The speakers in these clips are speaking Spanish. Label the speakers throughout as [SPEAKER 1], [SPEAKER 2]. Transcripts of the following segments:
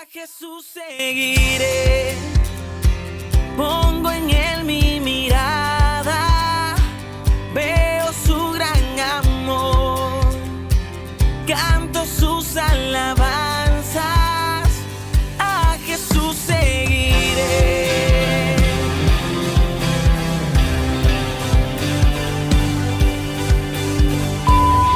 [SPEAKER 1] Jesús seguiré, pongo en él mi mirada, veo su gran amor, canto sus alabanzas, a Jesús seguiré.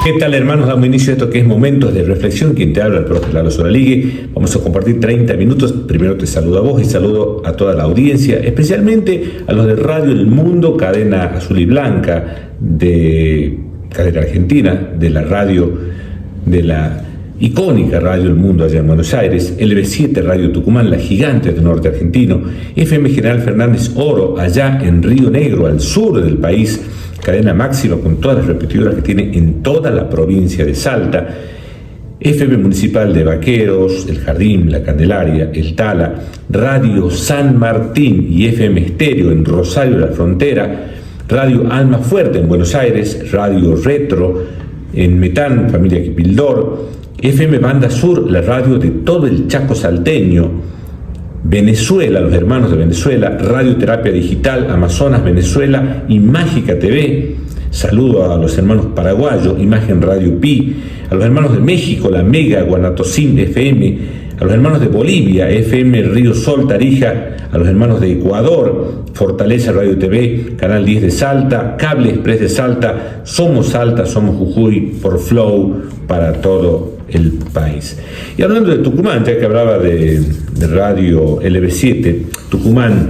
[SPEAKER 2] ¿Qué tal, hermanos? Damos inicio a esto que es Momentos de Reflexión. Quien te habla, el profe Lalo Solaligui. Vamos a compartir 30 minutos. Primero te saludo a vos y saludo a toda la audiencia, especialmente a los de Radio El Mundo, cadena azul y blanca, de cadena argentina, de la radio, de la icónica Radio El Mundo allá en Buenos Aires, LB7 Radio Tucumán, la gigante del norte argentino, FM General Fernández Oro, allá en Río Negro, al sur del país, cadena máxima con todas las repetidoras que tiene en toda la provincia de Salta, FM Municipal de Vaqueros, El Jardín, La Candelaria, El Tala, Radio San Martín y FM Estéreo en Rosario de la Frontera, Radio Alma Fuerte en Buenos Aires, Radio Retro en Metán, familia Quipildor, FM Banda Sur, la radio de todo el Chaco salteño, Venezuela, los hermanos de Venezuela, Radio Terapia Digital, Amazonas, Venezuela y Mágica TV. Saludo a los hermanos paraguayos, Imagen Radio Pi, a los hermanos de México, la Mega Guanatosím FM, a los hermanos de Bolivia, FM Río Sol Tarija, a los hermanos de Ecuador, Fortaleza Radio TV, Canal 10 de Salta, Cable Express de Salta, Somos Salta, Somos Jujuy, por Flow, para todo el país. Y hablando de Tucumán, ya que hablaba de Radio LB7, Tucumán,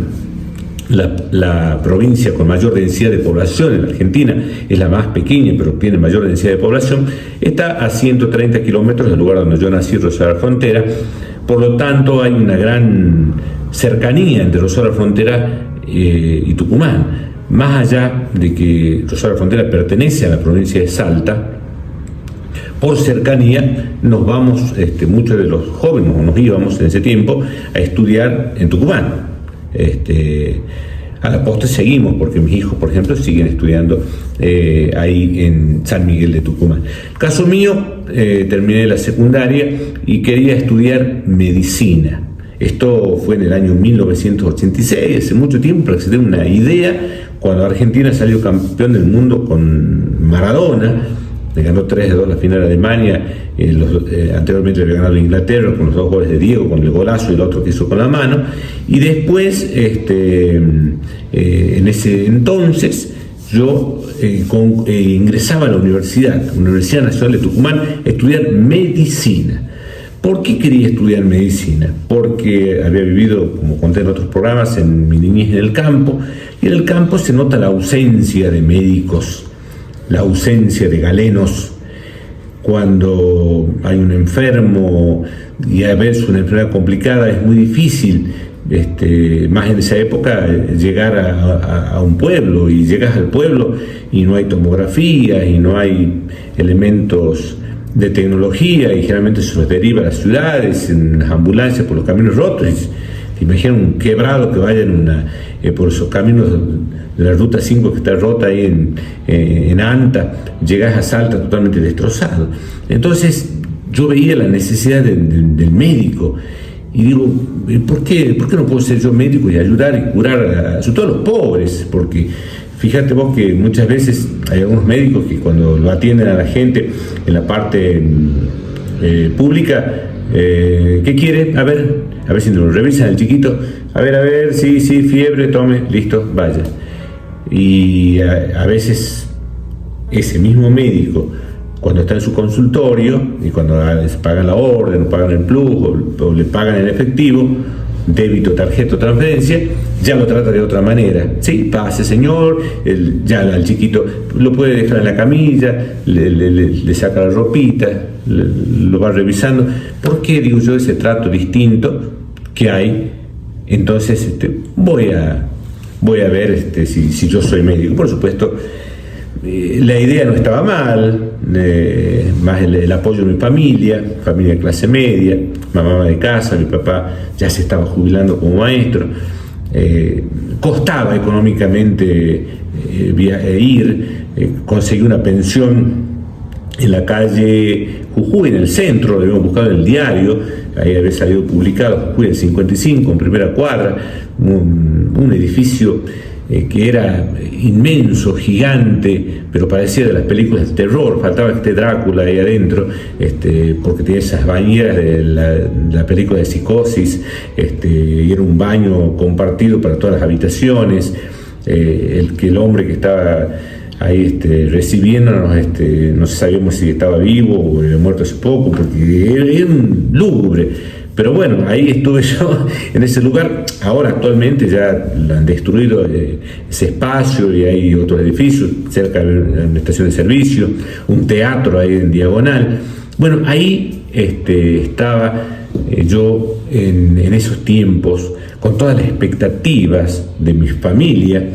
[SPEAKER 2] la provincia con mayor densidad de población en la Argentina, es la más pequeña pero tiene mayor densidad de población, está a 130 kilómetros del lugar donde yo nací, Rosario de la Frontera. Por lo tanto hay una gran cercanía entre Rosario de la Frontera y Tucumán, más allá de que Rosario de la Frontera pertenece a la provincia de Salta. Por cercanía nos vamos, muchos de los jóvenes, o nos íbamos en ese tiempo, a estudiar en Tucumán. A la postre seguimos, porque mis hijos, por ejemplo, siguen estudiando ahí en San Miguel de Tucumán. Caso mío, terminé la secundaria y quería estudiar medicina. Esto fue en el año 1986, hace mucho tiempo, para que se den una idea, cuando Argentina salió campeón del mundo con Maradona. Le ganó 3-2 la final a Alemania, anteriormente le había ganado a Inglaterra con los 2 goles de Diego, con el golazo y el otro que hizo con la mano. Y después, en ese entonces, yo ingresaba a la Universidad Nacional de Tucumán, a estudiar medicina. ¿Por qué quería estudiar medicina? Porque había vivido, como conté en otros programas, en mi niñez en el campo, y en el campo se nota la ausencia de médicos, la ausencia de galenos. Cuando hay un enfermo y a veces una enfermedad complicada, es muy difícil, más en esa época, llegar a un pueblo, y llegas al pueblo y no hay tomografía y no hay elementos de tecnología, y generalmente se los deriva a las ciudades en las ambulancias por los caminos rotos. Te imaginas un quebrado que vaya por esos caminos de la ruta 5 que está rota ahí en Anta, llegas a Salta totalmente destrozado. Entonces yo veía la necesidad del médico y digo, ¿por qué no puedo ser yo médico y ayudar y curar sobre todo a los pobres? Porque fíjate vos que muchas veces hay algunos médicos que cuando lo atienden a la gente en la parte pública, ¿qué quiere? A ver si nos lo revisan el chiquito. A ver, sí, fiebre, tome, listo, vaya. Y a veces ese mismo médico, cuando está en su consultorio y cuando les pagan la orden, o pagan el plus, o le pagan en efectivo, débito, tarjeta o transferencia, ya lo trata de otra manera. Sí, pase señor, ya al chiquito lo puede dejar en la camilla, le saca la ropita, lo va revisando. ¿Por qué digo yo ese trato distinto que hay? Entonces voy a ver si yo soy médico. Por supuesto, la idea no estaba mal, más el apoyo de mi familia de clase media, mamá de casa, mi papá ya se estaba jubilando como maestro, costaba económicamente conseguí una pensión en la calle Jujuy, en el centro, lo habíamos buscado en el diario, ahí había salido publicado, Jujuy del 55, en primera cuadra, un edificio que era inmenso, gigante, pero parecía de las películas de terror. Faltaba que esté Drácula ahí adentro, porque tenía esas bañeras de la película de Psicosis, y era un baño compartido para todas las habitaciones. El hombre que estaba ahí recibiéndonos, no sabíamos si estaba vivo o había muerto hace poco, porque era un lúgubre. Pero bueno, ahí estuve yo en ese lugar. Ahora actualmente ya lo han destruido ese espacio, y hay otros edificios cerca de una estación de servicio, un teatro ahí en diagonal. Bueno, ahí estaba yo en esos tiempos con todas las expectativas de mi familia,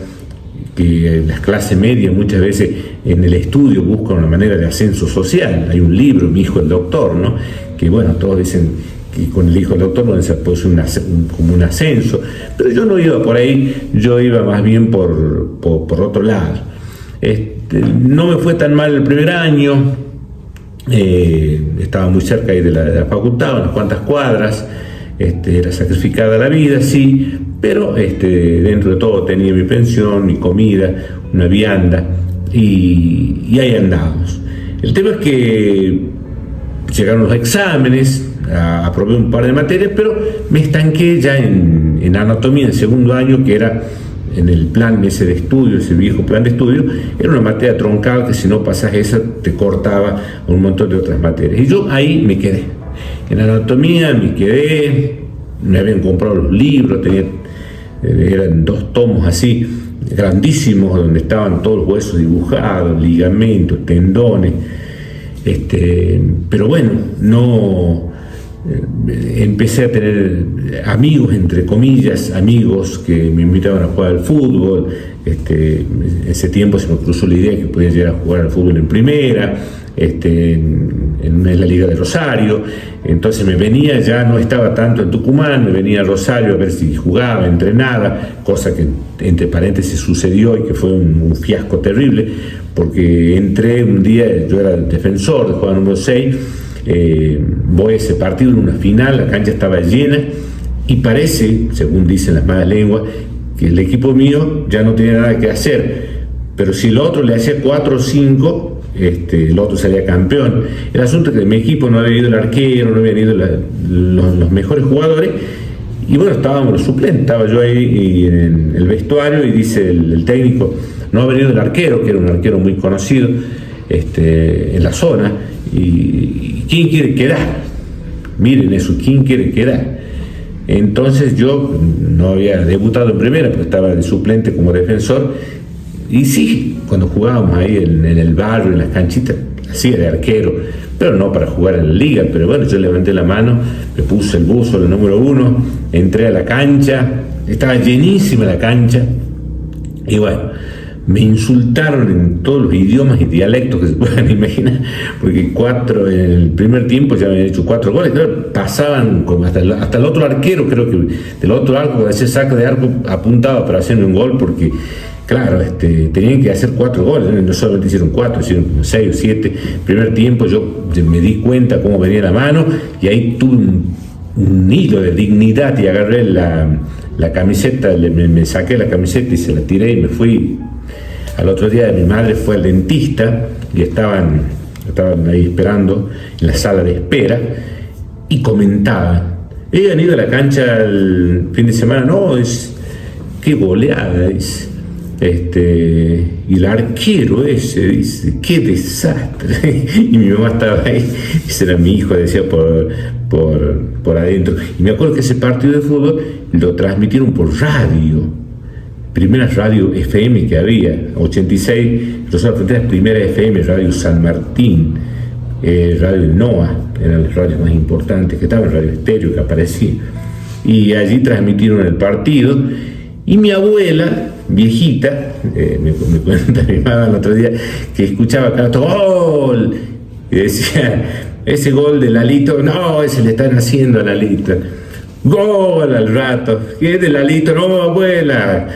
[SPEAKER 2] que las clases medias muchas veces en el estudio buscan una manera de ascenso social. Hay un libro, Mi hijo el doctor, ¿no? Que bueno, todos dicen que con el hijo del doctor no se puede como un ascenso, pero yo no iba por ahí, yo iba más bien por otro lado. No me fue tan mal el primer año, estaba muy cerca ahí de la facultad, unas cuantas cuadras, era sacrificada la vida, sí, pero dentro de todo tenía mi pensión, mi comida, una vianda, y ahí andábamos. El tema es que llegaron los exámenes, aprobé un par de materias, pero me estanqué ya en anatomía en segundo año, que era en el plan ese de estudio, ese viejo plan de estudio. Era una materia troncal que si no pasas esa te cortaba un montón de otras materias, y yo ahí me quedé. En anatomía me quedé, me habían comprado los libros, eran 2 tomos así, grandísimos, donde estaban todos los huesos dibujados, ligamentos, tendones, pero bueno, no... Empecé a tener amigos, entre comillas, amigos que me invitaban a jugar al fútbol. Ese tiempo se me cruzó la idea que podía llegar a jugar al fútbol en primera, en la Liga de Rosario. Entonces me venía, ya no estaba tanto en Tucumán, me venía a Rosario a ver si jugaba, entrenaba, cosa que entre paréntesis sucedió y que fue un fiasco terrible, porque entré un día, yo era defensor de jugador número 6. Voy a ese partido en una final, la cancha estaba llena, y parece, según dicen las malas lenguas, que el equipo mío ya no tenía nada que hacer, pero si el otro le hacía 4 o 5, el otro salía campeón. El asunto es que mi equipo no había ido el arquero, no habían ido los mejores jugadores, y bueno, estábamos los suplentes, estaba yo ahí en el vestuario, y dice el técnico: no ha venido el arquero, que era un arquero muy conocido en la zona, y ¿quién quiere quedar? Miren eso, ¿quién quiere quedar? Entonces yo no había debutado en primera, porque estaba de suplente como defensor, y sí, cuando jugábamos ahí en el barrio, en las canchitas, así de arquero, pero no para jugar en la liga. Pero bueno, yo levanté la mano, me puse el buzo, el número 1, entré a la cancha, estaba llenísima la cancha, y bueno, me insultaron en todos los idiomas y dialectos que se puedan imaginar, porque en el primer tiempo ya me habían hecho 4 goles, claro, pasaban como hasta el otro arquero, creo que del otro arco, cuando hacía saco de arco, apuntaba para hacerme un gol, porque claro, tenían que hacer 4 goles, no solamente hicieron 4, hicieron 6 o 7. Primer tiempo yo me di cuenta cómo venía la mano, y ahí tuve un hilo de dignidad, y agarré la camiseta, me saqué la camiseta y se la tiré y me fui. Al otro día mi madre fue al dentista, y estaban ahí esperando en la sala de espera, y comentaban: han ido a la cancha el fin de semana, no, qué goleada, dice, y el arquero ese, dice, qué desastre. Y mi mamá estaba ahí, ese era mi hijo, decía por adentro. Y me acuerdo que ese partido de fútbol lo transmitieron por radio, primera radio FM que había, 86, Rosario Fronteras, primera FM, Radio San Martín, Radio NOA, eran las radios más importantes que estaban, Radio Estéreo que aparecía, y allí transmitieron el partido. Y mi abuela, viejita, me cuenta mi mamá el otro día, que escuchaba cada rato ¡gol! Y decía: ese gol de Lalito, no, ese le están haciendo a Lalito. ¡Gol! Al rato, ¿qué es de Lalito? No, abuela.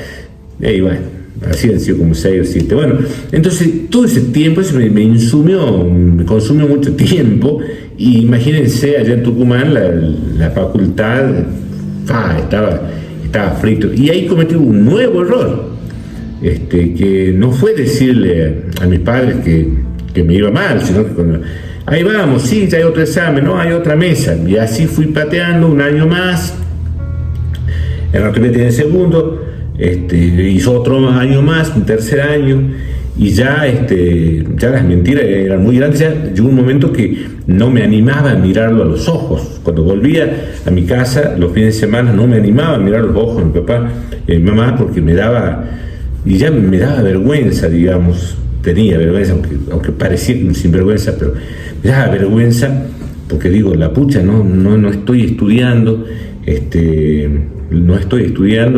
[SPEAKER 2] Y bueno, así han sido como 6 o 7. Bueno, entonces todo ese tiempo eso me consumió mucho tiempo, Y imagínense, allá en Tucumán la facultad estaba frito. Y ahí cometí un nuevo error, que no fue decirle a mis padres que me iba mal, sino que ahí vamos, sí, ya hay otro examen, no, hay otra mesa. Y así fui pateando un año más. En la primera tenía el segundo, hizo otro año más, un tercer año, y ya las mentiras eran muy grandes. Ya llegó un momento que no me animaba a mirarlo a los ojos. Cuando volvía a mi casa los fines de semana no me animaba a mirar los ojos a mi papá y a mi mamá, porque me daba vergüenza, digamos. Tenía vergüenza, aunque parecía un sinvergüenza, pero me daba vergüenza, porque digo, la pucha, no estoy estudiando,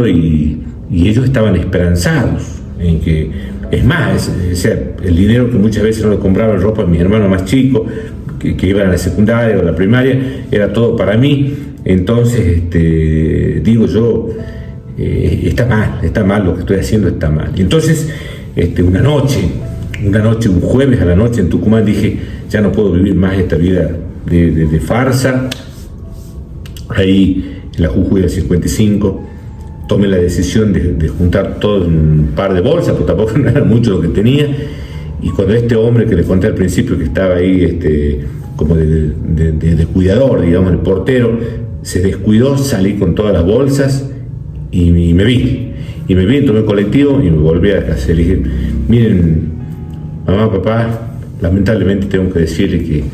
[SPEAKER 2] y ellos estaban esperanzados en que, es más, el dinero que muchas veces no le compraban ropa a mis hermanos más chicos, que iban a la secundaria o a la primaria, era todo para mí. Entonces, digo yo, está mal lo que estoy haciendo, está mal. Y entonces, una noche, un jueves a la noche en Tucumán, dije, ya no puedo vivir más esta vida de farsa. Ahí en la Jujuy del 55 tomé la decisión de juntar todo en un par de bolsas, porque tampoco no era mucho lo que tenía. Y cuando este hombre que le conté al principio, que estaba ahí como de cuidador, digamos, el portero, se descuidó, salí con todas las bolsas y me vi, tomé el colectivo y me volví a casa. Le dije, miren, mamá, papá, lamentablemente tengo que decirle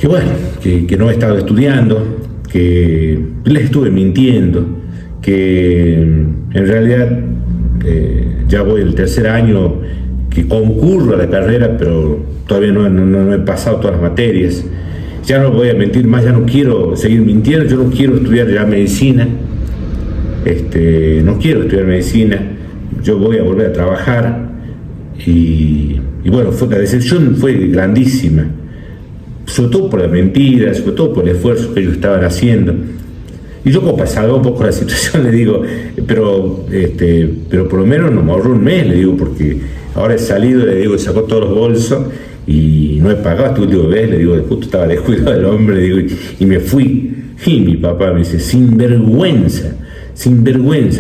[SPEAKER 2] que no he estado estudiando, que les estuve mintiendo, que en realidad ya voy el tercer año que concurro a la carrera, pero todavía no he pasado todas las materias. Ya no voy a mentir más, ya no quiero seguir mintiendo, yo no quiero estudiar ya medicina, no quiero estudiar medicina, yo voy a volver a trabajar. Y bueno, la decepción fue grandísima, sobre todo por la mentira, sobre todo por el esfuerzo que ellos estaban haciendo. Y yo, como pasaba un poco la situación, le digo, pero por lo menos no me ahorró un mes, le digo, porque ahora he salido, le digo, sacó todos los bolsos y no he pagado este último mes, le digo, justo estaba descuidado el hombre, le digo, y me fui. Y mi papá me dice, sinvergüenza,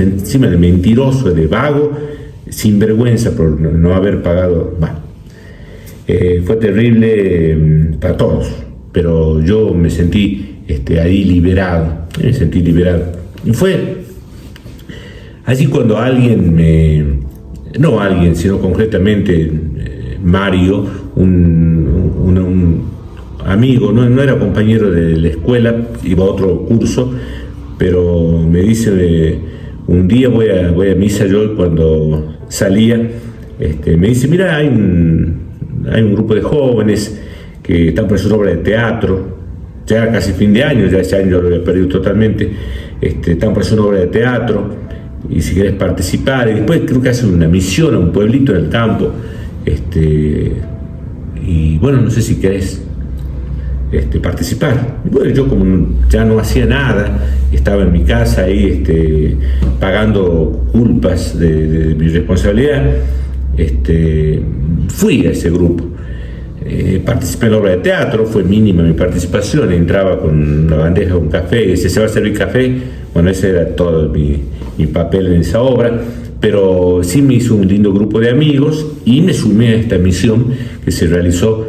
[SPEAKER 2] encima de mentiroso, de vago, sinvergüenza por no haber pagado. Bueno, fue terrible para todos, pero yo me sentí ahí liberado, Y fue allí cuando sino concretamente Mario, un amigo, no era compañero de la escuela, iba a otro curso, pero me dice, un día voy a misa yo, y cuando salía, me dice, mira, hay un grupo de jóvenes que están por su obra de teatro. Ya era casi fin de año, ya ese año yo lo había perdido totalmente. Están por hacer una obra de teatro, y si querés participar, y después creo que hacen una misión a un pueblito en el campo, y bueno, no sé si querés participar. Y bueno, yo como ya no hacía nada, estaba en mi casa ahí pagando culpas de mi responsabilidad, fui a ese grupo. Participé en la obra de teatro, fue mínima mi participación, entraba con una bandeja con café, y se va a servir café. Bueno, ese era todo mi papel en esa obra, pero sí me hizo un lindo grupo de amigos y me sumé a esta misión que se realizó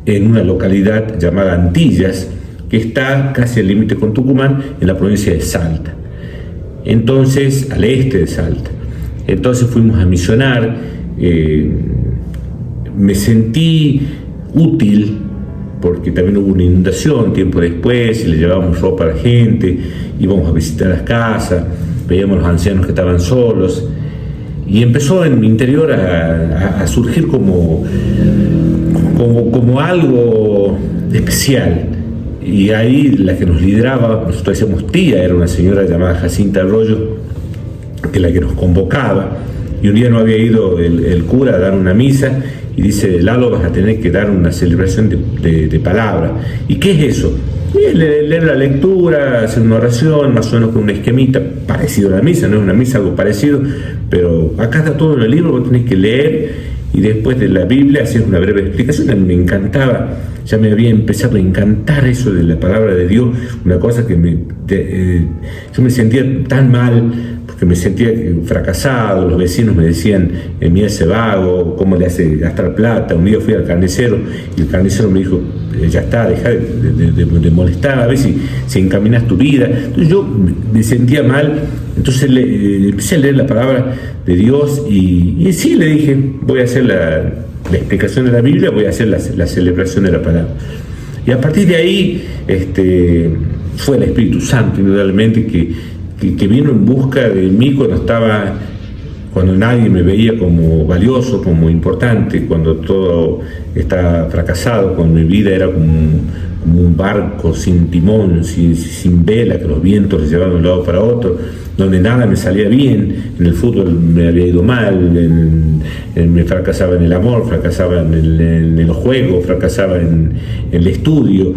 [SPEAKER 2] en una localidad llamada Antillas, que está casi al límite con Tucumán, en la provincia de Salta, entonces al este de Salta. Entonces fuimos a misionar, me sentí útil, porque también hubo una inundación tiempo después y le llevábamos ropa a la gente, íbamos a visitar las casas, veíamos a los ancianos que estaban solos, y empezó en mi interior a surgir como algo especial. Y ahí la que nos lideraba, nosotros decíamos tía, era una señora llamada Jacinta Arroyo, que la que nos convocaba. Y un día no había ido el cura a dar una misa, y dice, Lalo, vas a tener que dar una celebración de palabra. ¿Y qué es eso? Leer la lectura, hacer una oración, más o menos con un esquemita parecido a la misa, no es una misa, algo parecido, pero acá está todo en el libro, vos tenés que leer y después de la Biblia hacías una breve explicación. A mí me encantaba, ya me había empezado a encantar eso de la palabra de Dios, una cosa que yo me sentía tan mal, porque me sentía fracasado. Los vecinos me decían, mira ese vago, cómo le hace gastar plata. Un día fui al carnicero y el carnicero me dijo, ya está, deja de molestar, a ver si encaminas tu vida. Entonces yo me sentía mal, entonces empecé a leer la palabra de Dios y sí, le dije, voy a hacer la explicación de la Biblia, voy a hacer la celebración de la palabra. Y a partir de ahí fue el Espíritu Santo, indudablemente, que vino en busca de mí cuando nadie me veía como valioso, como importante, cuando todo estaba fracasado, cuando mi vida era como un barco sin timón, sin vela, que los vientos le llevaban de un lado para otro, donde nada me salía bien. En el fútbol me había ido mal, me fracasaba en el amor, fracasaba en el juego, fracasaba en el estudio.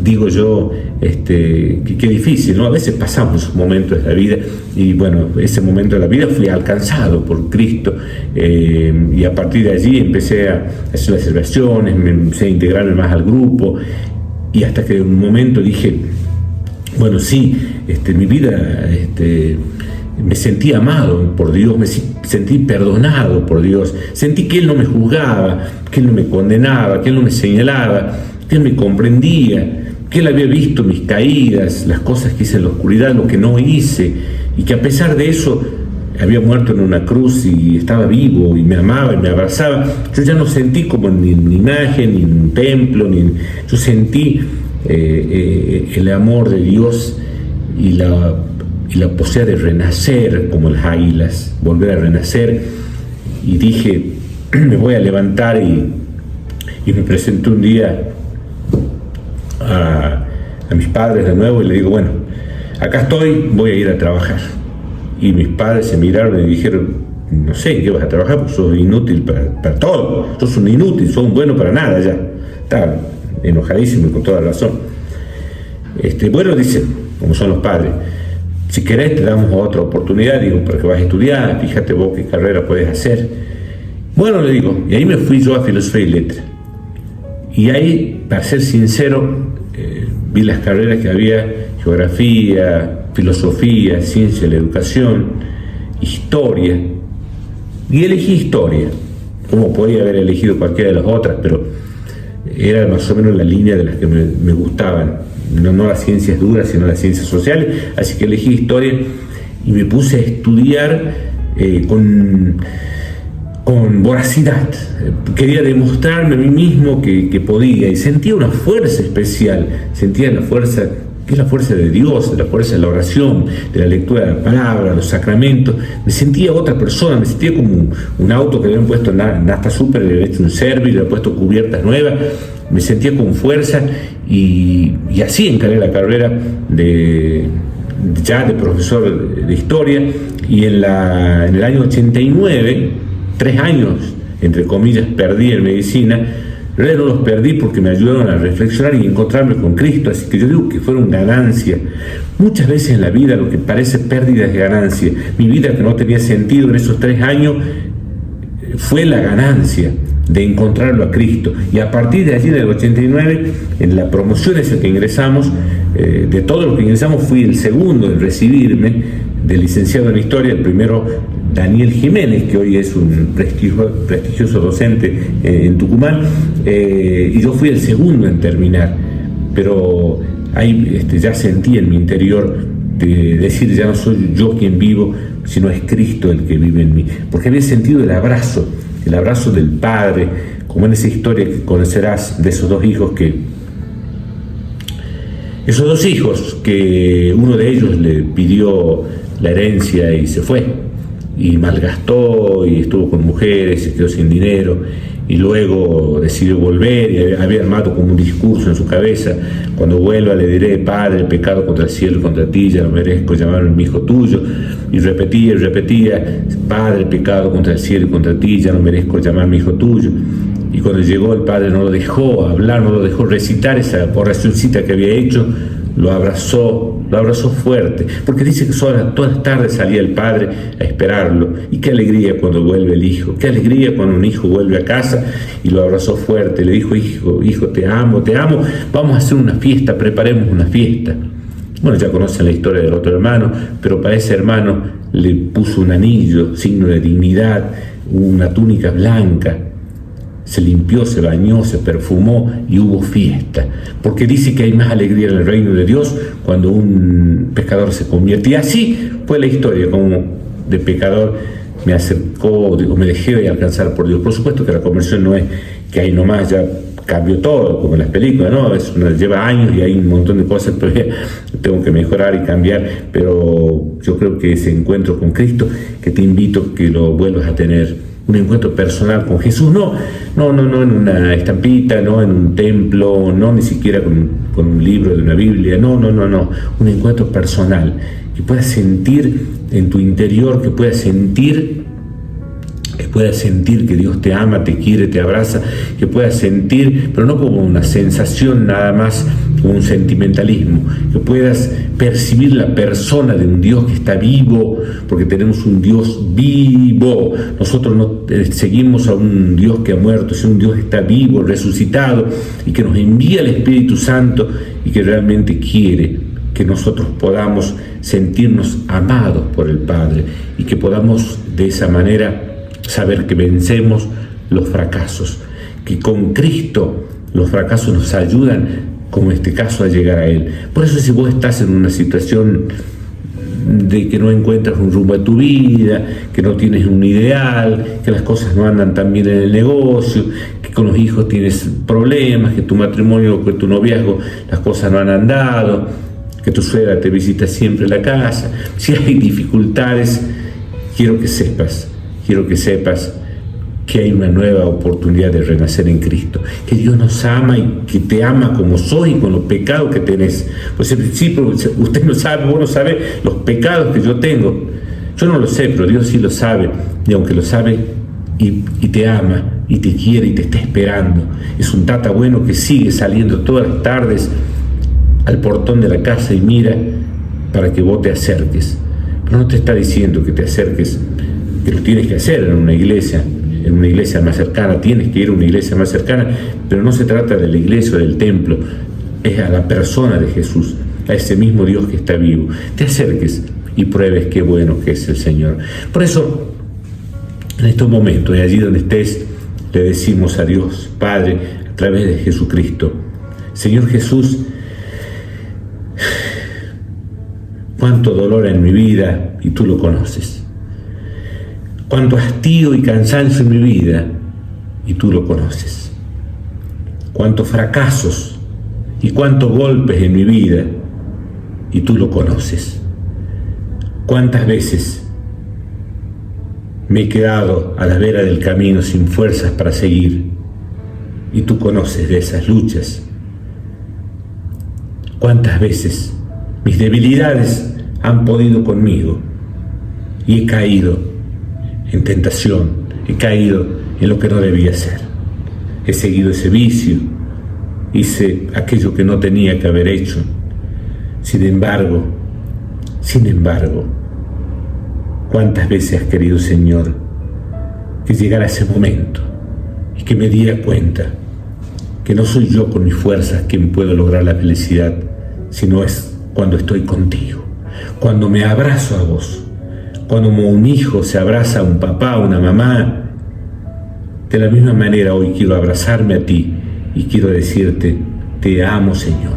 [SPEAKER 2] Digo yo, qué difícil, ¿no? A veces pasamos momentos de la vida y bueno, ese momento de la vida fui alcanzado por Cristo, y a partir de allí empecé a hacer las celebraciones, me empecé a integrarme más al grupo, y hasta que en un momento dije, bueno, sí, mi vida, me sentí amado por Dios, me sentí perdonado por Dios, sentí que Él no me juzgaba, que Él no me condenaba, que Él no me señalaba, que Él me comprendía, que Él había visto mis caídas, las cosas que hice en la oscuridad, lo que no hice, y que a pesar de eso había muerto en una cruz y estaba vivo y me amaba y me abrazaba. Yo ya no sentí como ni una imagen, ni un templo, yo sentí el amor de Dios y la posibilidad de renacer como las águilas, volver a renacer. Y dije, me voy a levantar, y me presenté un día a mis padres de nuevo y le digo, bueno, acá estoy, voy a ir a trabajar. Y mis padres se miraron y dijeron, no sé, ¿qué vas a trabajar? Porque sos inútil para todo, sos un inútil, sos un bueno para nada ya. Estaba enojadísimo y con toda razón. Bueno, dice, como son los padres, si querés te damos otra oportunidad, digo, para que vas a estudiar, fíjate vos qué carrera puedes hacer. Bueno, le digo, y ahí me fui yo a Filosofía y Letras. Y ahí, para ser sincero, vi las carreras que había: geografía, filosofía, ciencia de la educación, historia, y elegí historia, como podía haber elegido cualquiera de las otras, pero era más o menos la línea de las que me gustaban, no las ciencias duras, sino las ciencias sociales, así que elegí historia y me puse a estudiar con voracidad. Quería demostrarme a mí mismo que podía, y sentía una fuerza especial, sentía la fuerza, que es la fuerza de Dios, la fuerza de la oración, de la lectura de la palabra, los sacramentos. Me sentía otra persona, me sentía como un auto que le habían puesto nafta super, le habían hecho un service, le habían puesto cubiertas nuevas, me sentía con fuerza, y así encaré la carrera de profesor de historia. Y en el año 89, 3 años, entre comillas, perdí en medicina. En realidad no los perdí porque me ayudaron a reflexionar y encontrarme con Cristo, así que yo digo que fueron ganancias. Muchas veces en la vida lo que parece pérdida es ganancia. Mi vida, que no tenía sentido en esos 3 años, fue la ganancia de encontrarlo a Cristo. Y a partir de allí, en el 89, en la promoción esa que ingresamos, de todos los que ingresamos, fui el segundo en recibirme de licenciado en Historia, el primero Daniel Jiménez, que hoy es un prestigioso docente en Tucumán, y yo fui el segundo en terminar, pero ahí ya sentí en mi interior de decir, ya no soy yo quien vivo, sino es Cristo el que vive en mí, porque había sentido el abrazo del Padre, como en esa historia que conocerás de esos dos hijos que uno de ellos le pidió la herencia y se fue, y malgastó, y estuvo con mujeres, se quedó sin dinero, y luego decidió volver, y había armado como un discurso en su cabeza: cuando vuelva le diré, Padre, pecado contra el cielo y contra ti, ya no merezco llamarme mi hijo tuyo. Y repetía, Padre, pecado contra el cielo y contra ti, ya no merezco llamarme hijo tuyo. Y cuando llegó, el Padre no lo dejó hablar, no lo dejó recitar esa oracióncita que había hecho, lo abrazó fuerte, porque dice que todas las tardes salía el padre a esperarlo. Y qué alegría cuando vuelve el hijo, qué alegría cuando un hijo vuelve a casa y lo abrazó fuerte, le dijo: hijo, te amo, vamos a hacer una fiesta, preparemos una fiesta. Bueno, ya conocen la historia del otro hermano, pero para ese hermano le puso un anillo, signo de dignidad, una túnica blanca. Se limpió, se bañó, se perfumó y hubo fiesta. Porque dice que hay más alegría en el reino de Dios cuando un pecador se convierte. Y así fue la historia, como de pecador me acercó, me dejé alcanzar por Dios. Por supuesto que la conversión no es que ahí nomás ya cambió todo, como en las películas, ¿no? Lleva años y hay un montón de cosas que todavía tengo que mejorar y cambiar, pero yo creo que ese encuentro con Cristo, que te invito que lo vuelvas a tener, un encuentro personal con Jesús, no en una estampita, no en un templo, no ni siquiera con un libro de una Biblia, no, un encuentro personal, que puedas sentir en tu interior, que puedas sentir que Dios te ama, te quiere, te abraza, que puedas sentir, pero no como una sensación nada más, como un sentimentalismo, que puedas percibir la persona de un Dios que está vivo, porque tenemos un Dios vivo. Nosotros no seguimos a un Dios que ha muerto, sino un Dios que está vivo, resucitado, y que nos envía el Espíritu Santo y que realmente quiere que nosotros podamos sentirnos amados por el Padre y que podamos de esa manera saber que vencemos los fracasos, que con Cristo los fracasos nos ayudan, como en este caso, a llegar a Él. Por eso, si vos estás en una situación de que no encuentras un rumbo a tu vida, que no tienes un ideal, que las cosas no andan tan bien en el negocio, que con los hijos tienes problemas, que tu matrimonio, que tu noviazgo, las cosas no han andado, que tu suegra te visita siempre en la casa, si hay dificultades, quiero que sepas que hay una nueva oportunidad de renacer en Cristo, que Dios nos ama y que te ama como soy, con los pecados que tenés. Pues al principio usted no sabe, vos no sabés los pecados que yo tengo. Yo no lo sé, pero Dios sí lo sabe, y aunque lo sabe y te ama y te quiere y te está esperando, es un tata bueno que sigue saliendo todas las tardes al portón de la casa y mira para que vos te acerques. Pero no te está diciendo que te acerques, que lo tienes que hacer en una iglesia más cercana, tienes que ir a una iglesia más cercana, pero no se trata de la iglesia o del templo, es a la persona de Jesús, a ese mismo Dios que está vivo. Te acerques y pruebes qué bueno que es el Señor. Por eso, en estos momentos, y allí donde estés, le decimos a Dios, Padre, a través de Jesucristo: Señor Jesús, cuánto dolor en mi vida, y tú lo conoces. Cuánto hastío y cansancio en mi vida, y tú lo conoces. Cuántos fracasos y cuántos golpes en mi vida, y tú lo conoces. Cuántas veces me he quedado a la vera del camino sin fuerzas para seguir, y tú conoces de esas luchas. Cuántas veces mis debilidades han podido conmigo y he caído en tentación, he caído en lo que no debía hacer. He seguido ese vicio, hice aquello que no tenía que haber hecho. Sin embargo, ¿cuántas veces has querido, Señor, que llegara ese momento y que me diera cuenta que no soy yo con mis fuerzas quien puedo lograr la felicidad, sino es cuando estoy contigo, cuando me abrazo a vos, cuando como un hijo se abraza a un papá, a una mamá? De la misma manera hoy quiero abrazarme a ti y quiero decirte: te amo, Señor,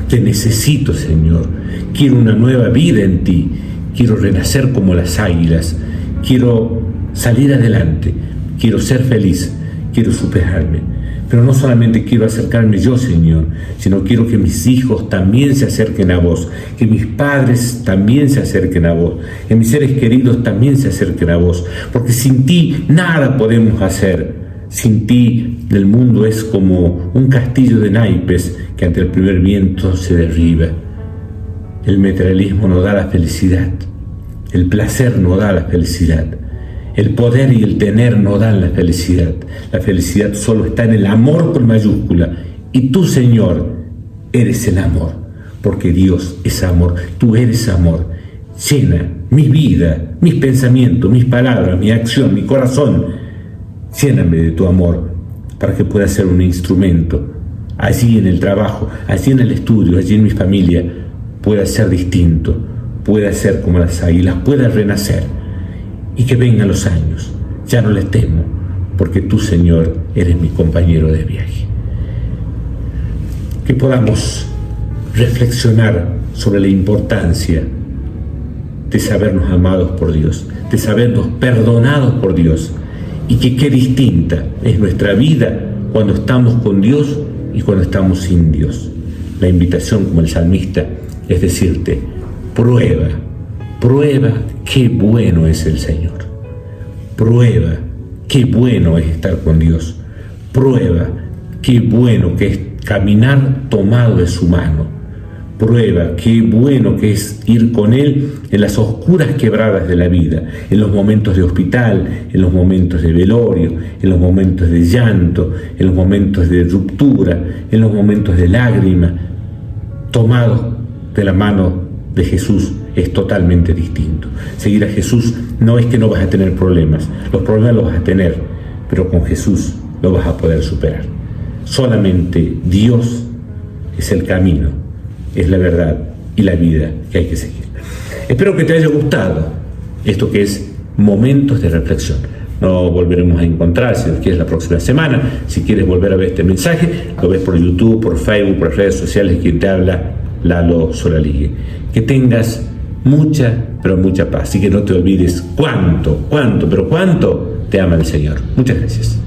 [SPEAKER 2] te necesito, Señor, quiero una nueva vida en ti, quiero renacer como las águilas, quiero salir adelante, quiero ser feliz, quiero superarme. Pero no solamente quiero acercarme yo, Señor, sino quiero que mis hijos también se acerquen a vos, que mis padres también se acerquen a vos, que mis seres queridos también se acerquen a vos, porque sin ti nada podemos hacer. Sin ti el mundo es como un castillo de naipes que ante el primer viento se derriba. El materialismo no da la felicidad, el placer no da la felicidad. El poder y el tener no dan la felicidad. La felicidad solo está en el amor con mayúscula. Y tú, Señor, eres el amor. porque Dios es amor, tú eres amor. Llena mi vida, mis pensamientos, mis palabras, mi acción, mi corazón. Lléname de tu amor para que pueda ser un instrumento allí en el trabajo, allí en el estudio, allí en mi familia, pueda ser distinto, pueda ser como las águilas, pueda renacer y que vengan los años. Ya no les temo, porque tú, Señor, eres mi compañero de viaje. Que podamos reflexionar sobre la importancia de sabernos amados por Dios, de sabernos perdonados por Dios, y que qué distinta es nuestra vida cuando estamos con Dios y cuando estamos sin Dios. La invitación, como el salmista, es decirte: prueba, prueba qué bueno es el Señor. Prueba qué bueno es estar con Dios. Prueba qué bueno que es caminar tomado de su mano. Prueba qué bueno que es ir con Él en las oscuras quebradas de la vida, en los momentos de hospital, en los momentos de velorio, en los momentos de llanto, en los momentos de ruptura, en los momentos de lágrima. Tomado de la mano de Jesús es totalmente distinto. Seguir a Jesús no es que no vas a tener problemas, los problemas los vas a tener, pero con Jesús lo vas a poder superar. Solamente Dios es el camino, es la verdad y la vida que hay que seguir. Espero que te haya gustado esto que es Momentos de Reflexión. Nos volveremos a encontrar, si quieres, la próxima semana. Si quieres volver a ver este mensaje, lo ves por YouTube, por Facebook, por las redes sociales. Quien te habla, Lalo Solaligue. Que tengas mucha, pero mucha paz, y que no te olvides cuánto te ama el Señor. Muchas gracias.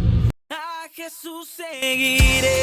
[SPEAKER 1] A Jesús seguiré.